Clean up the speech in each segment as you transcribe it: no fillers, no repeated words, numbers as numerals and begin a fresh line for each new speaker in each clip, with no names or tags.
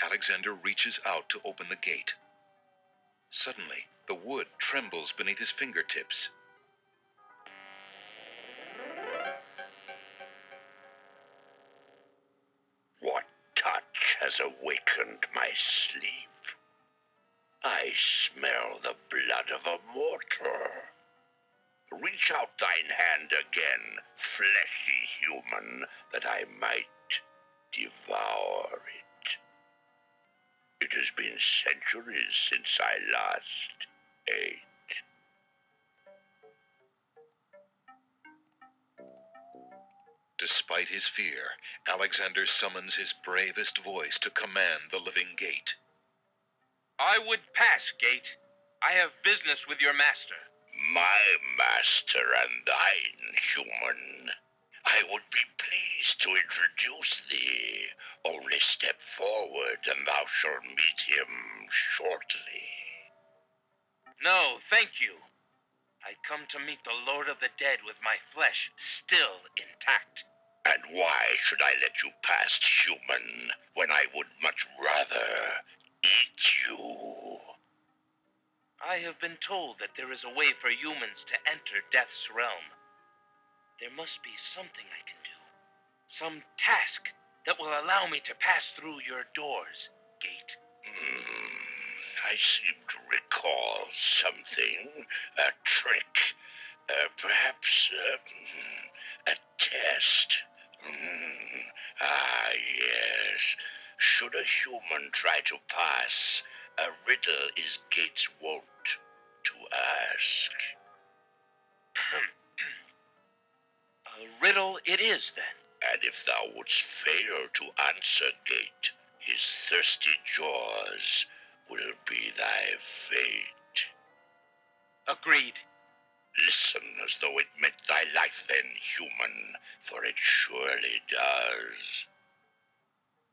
Alexander reaches out to open the gate. Suddenly, the wood trembles beneath his fingertips.
What touch has awakened my sleep? I smell the blood of a mortal. Reach out thine hand again, fleshy human, that I might devour it. It has been centuries since I last ate.
Despite his fear, Alexander summons his bravest voice to command the living gate.
I would pass, gate. I have business with your master.
My master and thine, human. I would be pleased to introduce thee. Only step forward and thou shalt meet him shortly.
No, thank you. I come to meet the Lord of the Dead with my flesh still intact.
And why should I let you pass, human, when I would much rather eat you?
I have been told that there is a way for humans to enter Death's realm. There must be something I can do. Some task that will allow me to pass through your doors, gate.
I seem to recall something. A trick. Perhaps a test. Yes. Should a human try to pass, a riddle is Gates' wont to ask.
A riddle it is, then.
And if thou wouldst fail to answer, Gate, his thirsty jaws will be thy fate.
Agreed.
Listen as though it meant thy life then, human, for it surely does.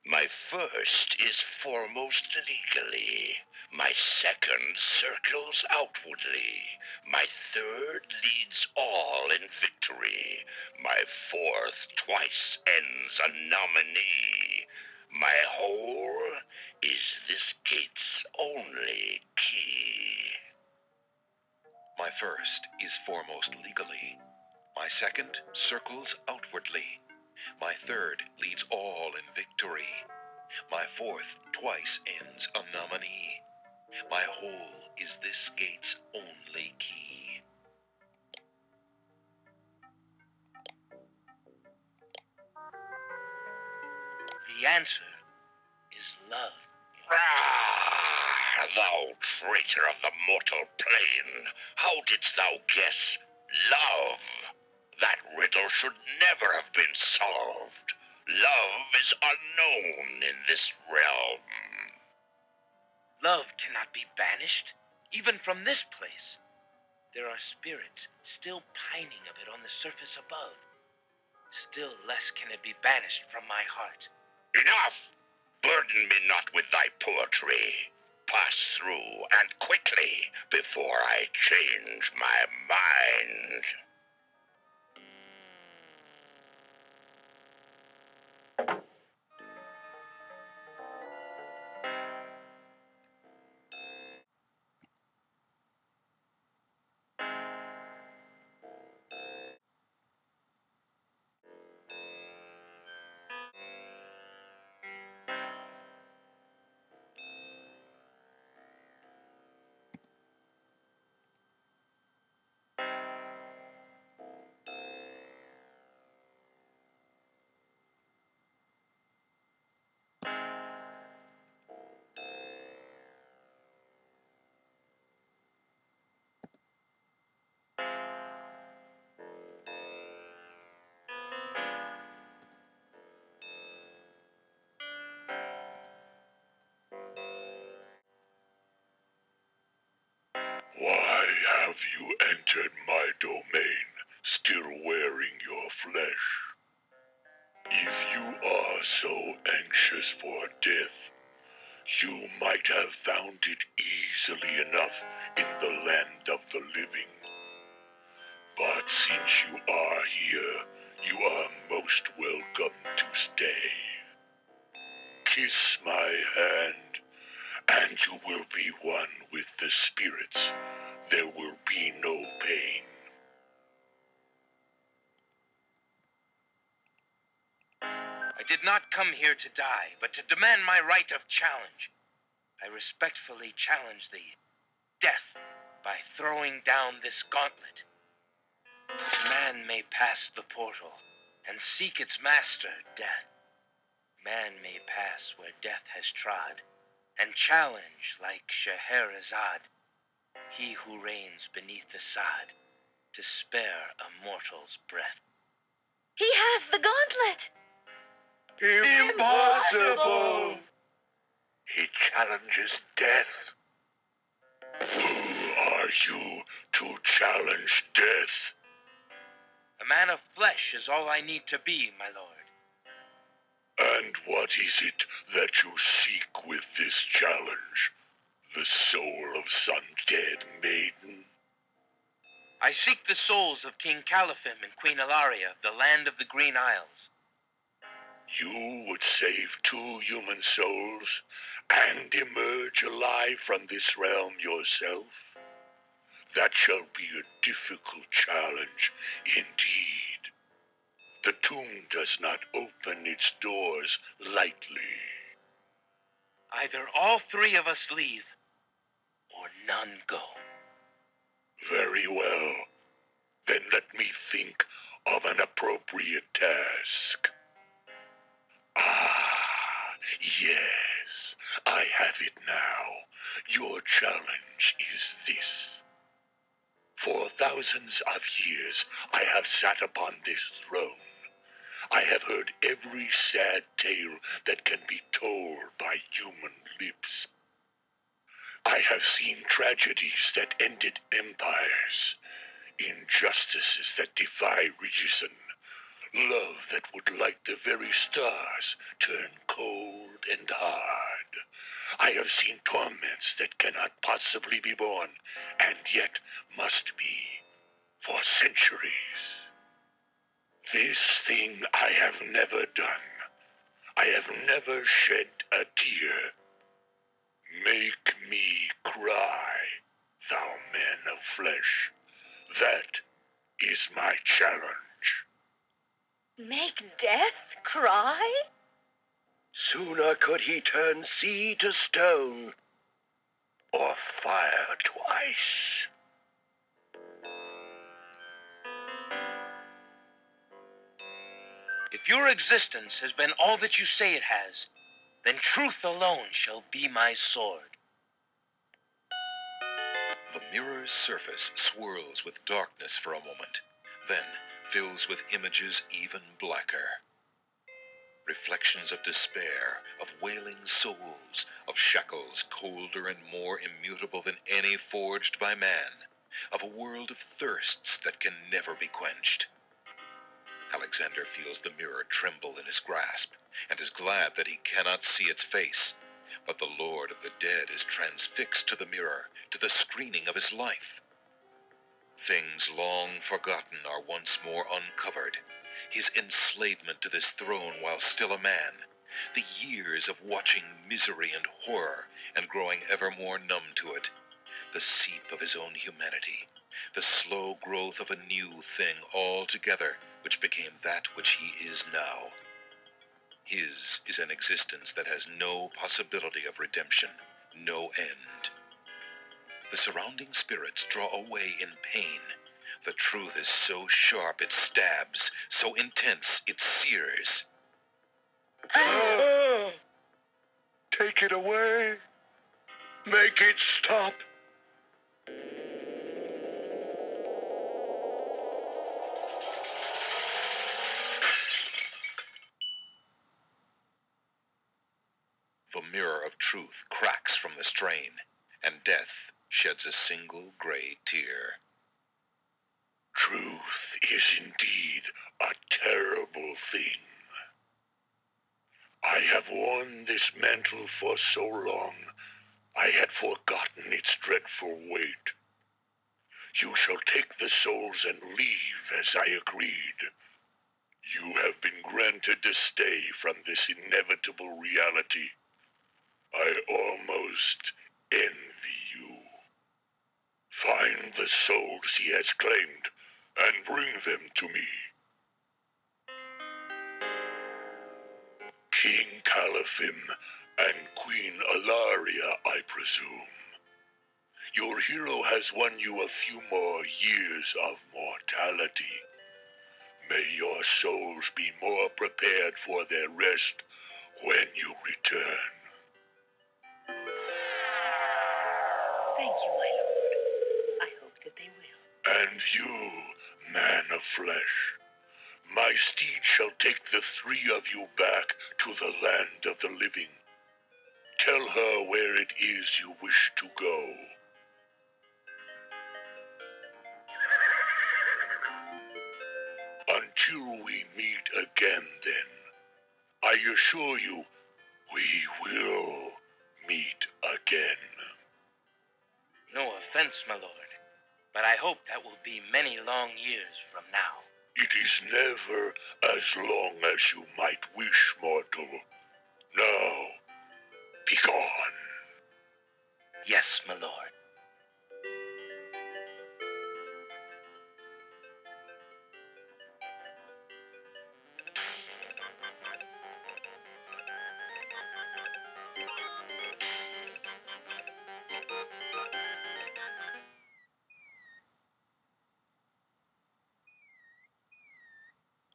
My first is foremost legally. My second circles outwardly. My third leads all in victory. My fourth twice ends a nominee. My whole is this gate's only key.
My first is foremost legally. My second circles outwardly. My third leads all in victory. My fourth twice ends a nominee. My whole is this gate's only key.
The answer is love.
Ah, thou traitor of the mortal plane, how didst thou guess love? That riddle should never have been solved. Love is unknown in this realm.
Love cannot be banished, even from this place. There are spirits still pining of it on the surface above. Still less can it be banished from my heart.
Enough! Burden me not with thy poetry. Pass through, and quickly, before I change my mind. Why have you entered my domain, still wearing your flesh? If you are so anxious for death, you might have found it easily enough in the land of the living. But since you are here, you are most welcome to stay. Kiss my hand.
come here to die, but to demand my right of challenge. I respectfully challenge thee, Death, by throwing down this gauntlet. Man may pass the portal and seek its master, Death. Man may pass where death has trod, and challenge like Scheherazade, he who reigns beneath the sod, to spare a mortal's breath.
He has the gauntlet!
Impossible! He challenges death. Who are you to challenge death?
A man of flesh is all I need to be, my lord.
And what is it that you seek with this challenge? The soul of some dead maiden?
I seek the souls of King Caliphim and Queen Ilaria, the land of the Green Isles.
You would save 2 human souls and emerge alive from this realm yourself? That shall be a difficult challenge indeed. The tomb does not open its doors lightly.
Either all 3 of us leave, or none go.
Very well. Then let me think of an appropriate task. Ah, yes, I have it now. Your challenge is this. For thousands of years I have sat upon this throne. I have heard every sad tale that can be told by human lips. I have seen tragedies that ended empires, injustices that defy reason, love that would light the very stars turn cold and hard. I have seen torments that cannot possibly be borne, and yet must be for centuries. This thing I have never done. I have never shed a tear. Make me cry, thou man of flesh. That is my challenge.
Make death cry?
Sooner could he turn sea to stone, or fire to ice.
If your existence has been all that you say it has, then truth alone shall be my sword.
The mirror's surface swirls with darkness for a moment, then fills with images even blacker. Reflections of despair, of wailing souls, of shackles colder and more immutable than any forged by man, of a world of thirsts that can never be quenched. Alexander feels the mirror tremble in his grasp, and is glad that he cannot see its face. But the Lord of the Dead is transfixed to the mirror, to the screening of his life. Things long forgotten are once more uncovered. His enslavement to this throne while still a man, the years of watching misery and horror and growing ever more numb to it, the seep of his own humanity, the slow growth of a new thing altogether which became that which he is now. His is an existence that has no possibility of redemption, no end. The surrounding spirits draw away in pain. The truth is so sharp it stabs, so intense it sears.
Take it away. Make it stop.
The mirror of truth cracks from the strain, and death sheds a single gray tear.
Truth is indeed a terrible thing. I have worn this mantle for so long, I had forgotten its dreadful weight. You shall take the souls and leave as I agreed. You have been granted to stay from this inevitable reality. I almost envy you. Find the souls he has claimed and bring them to me. King Caliphim and Queen Alaria, I presume. Your hero has won you a few more years of mortality. May your souls be more prepared for their rest when you return.
Thank you, my lord. I hope that they will.
And you, man of flesh, my steed shall take the three of you back to the land of the living. Tell her where it is you wish to go. Until we meet again, then, I assure you, we will meet again.
No offense, my lord, but I hope that will be many long years from now.
It is never as long as you might wish, mortal. Now, begone.
Yes, my lord.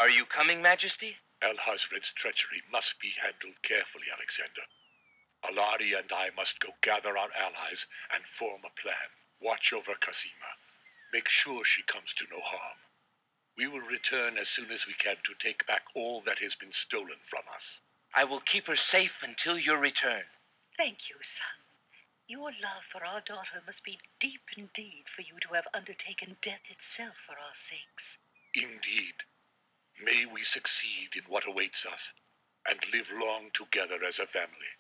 Are you coming, Majesty?
Al-Hazred's treachery must be handled carefully, Alexander. Alari and I must go gather our allies and form a plan. Watch over Casima. Make sure she comes to no harm. We will return as soon as we can to take back all that has been stolen from us.
I will keep her safe until your return.
Thank you, son. Your love for our daughter must be deep indeed for you to have undertaken death itself for our sakes.
Indeed. May we succeed in what awaits us, and live long together as a family.